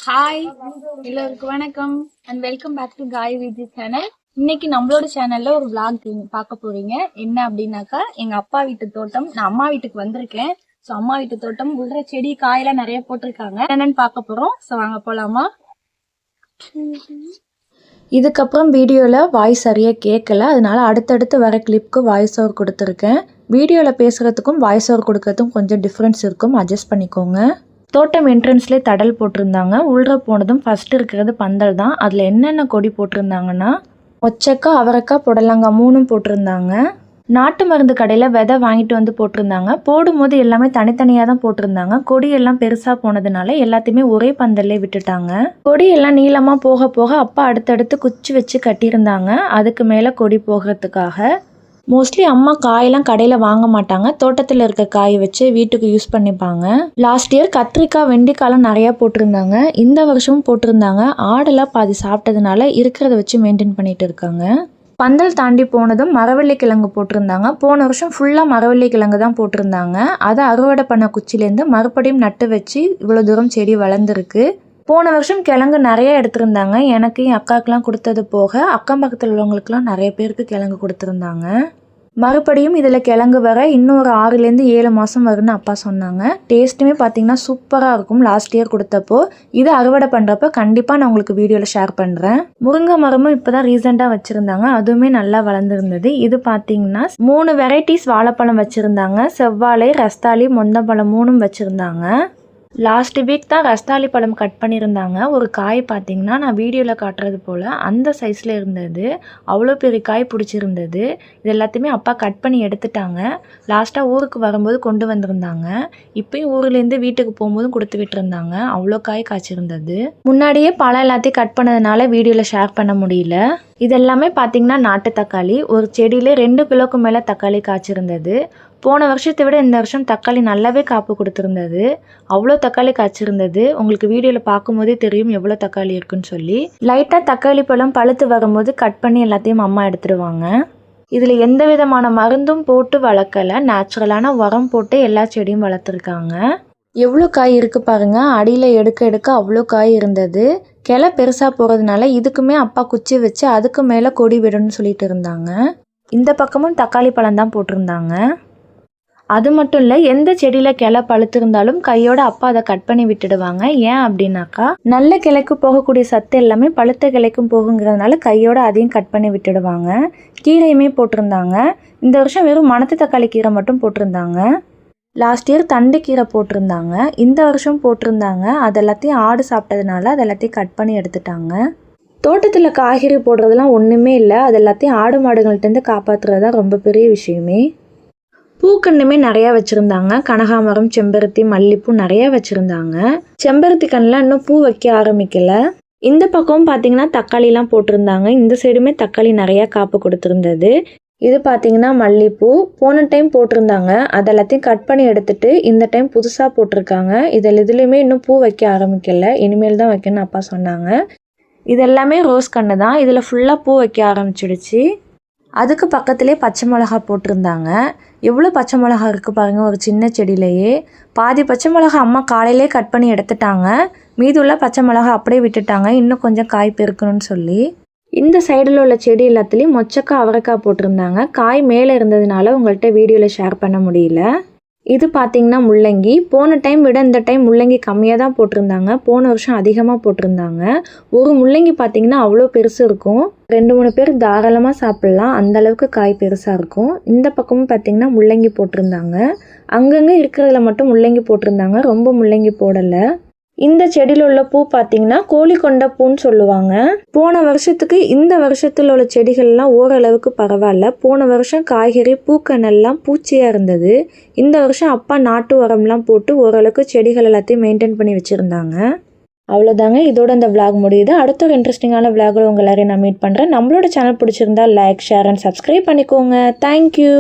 Hi எல்லோருக்கும் வணக்கம் and welcome back to காய் விஜி சேனல். இன்னைக்கு நம்மளோட சேனல்ல ஒரு vlog பார்க்க போறீங்க. என்ன அப்படின்னாக்கா, எங்க அப்பா வீட்டு தோட்டம். நான் அம்மா வீட்டுக்கு வந்திருக்கேன். ஸோ அம்மா வீட்டு தோட்டம் உள்ள செடி காயெல்லாம் நிறைய போட்டிருக்காங்க. என்னன்னு பார்க்க போறோம். ஸோ வாங்க போலாமா. இதுக்கப்புறம் வீடியோவில் வாய்ஸ் சரியாக கேட்கல, அதனால அடுத்தடுத்து வர கிளிப்க்கு வாய்ஸ் ஓவர் கொடுத்துருக்கேன். வீடியோவில் பேசுகிறதுக்கும் வாய்ஸ் ஓவர் கொடுக்கறதுக்கும் கொஞ்சம் டிஃப்ரென்ஸ் இருக்கும், அட்ஜஸ்ட் பண்ணிக்கோங்க. தோட்டம் என்ட்ரன்ஸ்லேயே தடல் போட்டிருந்தாங்க. உள்ள போனதும் ஃபஸ்ட்டு இருக்கிறது பந்தல் தான். அதில் என்னென்ன கொடி போட்டிருந்தாங்கன்னா, ஒச்சக்காய், அவரைக்காய், புடலங்காய் 3 போட்டிருந்தாங்க. நாட்டு மருந்து கடையில் விதை வாங்கிட்டு வந்து போட்டிருந்தாங்க. போடும்போது எல்லாமே தனித்தனியாக தான் போட்டிருந்தாங்க. கொடி எல்லாம் பெருசாக போனதுனால எல்லாத்தையுமே ஒரே பந்தல்லே விட்டுட்டாங்க. கொடி எல்லாம் நீளமாக போக போக அப்பா அடுத்தடுத்து குச்சி வச்சு கட்டியிருந்தாங்க, அதுக்கு மேலே கொடி போகிறதுக்காக. மோஸ்ட்லி அம்மா காயெல்லாம் கடையில் வாங்க மாட்டாங்க, தோட்டத்தில் இருக்க காயை வச்சு வீட்டுக்கு யூஸ் பண்ணிப்பாங்க. லாஸ்ட் இயர் கத்திரிக்காய், வெண்டைக்காயெல்லாம் நிறையா போட்டிருந்தாங்க. இந்த வருஷமும் போட்டிருந்தாங்க. ஆடெல்லாம் பாதி சாப்பிட்டதுனால இருக்கிறத வச்சு மெயின்டைன் பண்ணிட்டு இருக்காங்க. பந்தல் தாண்டி போனதும் மரவள்ளி கிழங்கு போட்டிருந்தாங்க. போன வருஷம் ஃபுல்லாக மரவள்ளி கிழங்கு தான் போட்டிருந்தாங்க. அதை அறுவடை பண்ண குச்சிலேருந்து மறுபடியும் நட்டு வச்சு இவ்வளோ தூரம் செடி வளர்ந்துருக்கு. போன வருஷம் கிழங்கு நிறைய எடுத்திருந்தாங்க. எனக்கு என் அக்காவுக்கெலாம் கொடுத்தது போக அக்கம் பக்கத்தில் உள்ளவங்களுக்குலாம் நிறைய பேருக்கு கிழங்கு கொடுத்துருந்தாங்க. மறுபடியும் இதில் கிழங்கு வர இன்னும் ஒரு 6லேருந்து 7 மாதம் வரும்னு அப்பா சொன்னாங்க. டேஸ்ட்டுமே பார்த்திங்கன்னா சூப்பராக இருக்கும். லாஸ்ட் இயர் கொடுத்தப்போ இது அறுவடை பண்ணுறப்ப கண்டிப்பாக நான் உங்களுக்கு வீடியோவில் ஷேர் பண்ணுறேன். முருங்கை மரமும் இப்போ தான் ரீசெண்டாக வச்சுருந்தாங்க, அதுவுமே நல்லா வளர்ந்துருந்தது. இது பார்த்திங்கன்னா 3 வெரைட்டிஸ் வாழைப்பழம் வச்சுருந்தாங்க. செவ்வாழை, ரஸ்தாளி, மொந்தப்பழம் 3ம் வச்சுருந்தாங்க. லாஸ்ட் வீக் தான் ரஸ்தாளி பழம் கட் பண்ணியிருந்தாங்க. ஒரு காய் பார்த்திங்கன்னா நான் வீடியோவில் காட்டுறது போல் அந்த சைஸில் இருந்தது. அவ்வளோ பெரிய காய் பிடிச்சிருந்தது. இது எல்லாத்தையுமே அப்பா கட் பண்ணி எடுத்துட்டாங்க. லாஸ்ட்டாக ஊருக்கு வரும்போது கொண்டு வந்திருந்தாங்க. இப்போயும் ஊர்லேருந்து வீட்டுக்கு போகும்போதும் கொடுத்து விட்டுருந்தாங்க. அவ்வளோ காய் காய்ச்சிருந்தது. முன்னாடியே பழம் எல்லாத்தையும் கட் பண்ணதுனால வீடியோவில் ஷேர் பண்ண முடியல. இதெல்லாமே பார்த்திங்கன்னா நாட்டு தக்காளி. ஒரு செடியிலே 2 கிலோக்கு மேலே தக்காளி காய்ச்சிருந்தது. போன வருஷத்தை விட இந்த வருஷம் தக்காளி நல்லாவே காப்பு கொடுத்துருந்தது. அவ்வளோ தக்காளி காய்ச்சிருந்தது. உங்களுக்கு வீடியோவில் பார்க்கும்போதே தெரியும் எவ்வளோ தக்காளி இருக்குன்னு சொல்லி. லைட்டாக தக்காளி பழம் பழுத்து வரும்போது கட் பண்ணி எல்லாத்தையும் அம்மா எடுத்துடுவாங்க. இதில் எந்த விதமான மருந்தும் போட்டு வளர்க்கலை, நேச்சுரலான உரம் போட்டு எல்லா செடியும் வளர்த்துருக்காங்க. எவ்வளோ காய் இருக்குது பாருங்கள். அடியில் எடுக்க எடுக்க அவ்வளோ காய் இருந்தது. கிளை பெருசாக போகிறதுனால இதுக்குமே அப்பா குச்சி வச்சு அதுக்கு மேலே கொடி விடணும்னு சொல்லிட்டு இருந்தாங்க. இந்த பக்கமும் தக்காளி பழம் தான் போட்டிருந்தாங்க. அது மட்டும் இல்லை, எந்த செடியில் கிளை பழுத்திருந்தாலும் கையோட அப்பா அதை கட் பண்ணி விட்டுடுவாங்க. ஏன் அப்படின்னாக்கா, நல்ல கிளைக்கு போகக்கூடிய சத்து எல்லாமே பழுத்த கிளைக்கும் போகுங்கிறதுனால கையோட அதையும் கட் பண்ணி விட்டுடுவாங்க. கீரையுமே போட்டிருந்தாங்க. இந்த வருஷம் வெறும் மணத்து தக்காளி கீரை மட்டும் போட்டிருந்தாங்க. லாஸ்ட் இயர் தண்டு கீரை போட்டிருந்தாங்க. இந்த வருஷம் போட்டிருந்தாங்க. அது எல்லாத்தையும் ஆடு சாப்பிட்டதுனால அது எல்லாத்தையும் கட் பண்ணி எடுத்துட்டாங்க. தோட்டத்தில் காய்கறி போடுறதுலாம் ஒன்றுமே இல்லை. அது எல்லாத்தையும் ஆடு மாடுகள்கிட்டருந்து காப்பாற்றுறது தான் ரொம்ப பெரிய விஷயமே. பூக்கண்ணுமே நிறையா வச்சுருந்தாங்க. கனகாமரம், செம்பருத்தி, மல்லிப்பூ நிறையா வச்சுருந்தாங்க. செம்பருத்தி கண்ணில் இன்னும் பூ வைக்க ஆரம்பிக்கலை. இந்த பக்கமும் பார்த்திங்கன்னா தக்காளிலாம் போட்டிருந்தாங்க. இந்த சைடுமே தக்காளி நிறையா காப்பு கொடுத்துருந்தது. இது பார்த்திங்கன்னா மல்லிப்பூ போன டைம் போட்டிருந்தாங்க. அதெல்லாத்தையும் கட் பண்ணி எடுத்துட்டு இந்த டைம் புதுசாக போட்டிருக்காங்க. இதுலேயுமே இன்னும் பூ வைக்க ஆரம்பிக்கலை, இனிமேல் தான் வைக்கணும்னு அப்பா சொன்னாங்க. இது எல்லாமே ரோஸ் கன்று தான். இதில் ஃபுல்லாக பூ வைக்க ஆரம்பிச்சிடுச்சு. அதுக்கு பக்கத்துலேயே பச்சை மிளகா போட்டிருந்தாங்க. எவ்வளோ பச்சை மிளகா இருக்குது பாருங்கள் ஒரு சின்ன செடியிலையே. பாதி பச்சை மிளகா அம்மா காலையிலே கட் பண்ணி எடுத்துட்டாங்க. மீதுள்ள பச்சை மிளகா அப்படியே விட்டுட்டாங்க, இன்னும் கொஞ்சம் காய் பெருக்கணும்னு சொல்லி. இந்த சைடில் உள்ள செடி எல்லாத்துலேயும் மொச்சக்காய், அவரைக்காய் போட்டிருந்தாங்க. காய் மேலே இருந்ததுனால உங்கள்கிட்ட வீடியோவில் ஷேர் பண்ண முடியல. இது பார்த்திங்கன்னா முள்ளங்கி. போன டைம் விட இந்த டைம் முள்ளங்கி கம்மியாக தான் போட்டிருந்தாங்க. போன வருஷம் அதிகமாக போட்டிருந்தாங்க. ஒரு முள்ளங்கி பார்த்திங்கன்னா அவ்வளோ பெருசு இருக்கும். 2-3 பேர் தாராளமாக சாப்பிட்லாம், அந்தளவுக்கு காய் பெருசாக இருக்கும். இந்த பக்கமும் பார்த்திங்கன்னா முள்ளங்கி போட்டிருந்தாங்க. அங்கங்கே இருக்கிறதுல மட்டும் முள்ளங்கி போட்டிருந்தாங்க, ரொம்ப முள்ளங்கி போடலை. இந்த செடியில் உள்ள பூ பார்த்திங்கன்னா கோழி கொண்ட பூன்னு சொல்லுவாங்க. போன வருஷத்துக்கு இந்த வருஷத்தில் உள்ள செடிகள்லாம் ஓரளவுக்கு பரவாயில்ல. போன வருஷம் காய்கறி பூக்கண்ணெல்லாம் பூச்சியாக இருந்தது. இந்த வருஷம் அப்பா நாட்டு உரம்லாம் போட்டு ஓரளவுக்கு செடிகள் எல்லாத்தையும் மெயின்டைன் பண்ணி வச்சுருந்தாங்க. அவ்வளோதாங்க, இதோட இந்த விளாக் முடியுது. அடுத்த ஒரு இன்ட்ரெஸ்டிங்கான விளாகில் உங்கள் எல்லாரையும் நான் மீட் பண்ணுறேன். நம்மளோட சேனல் பிடிச்சிருந்தா லைக், ஷேர் அண்ட் சப்ஸ்கிரைப் பண்ணிக்கோங்க. தேங்க்யூ.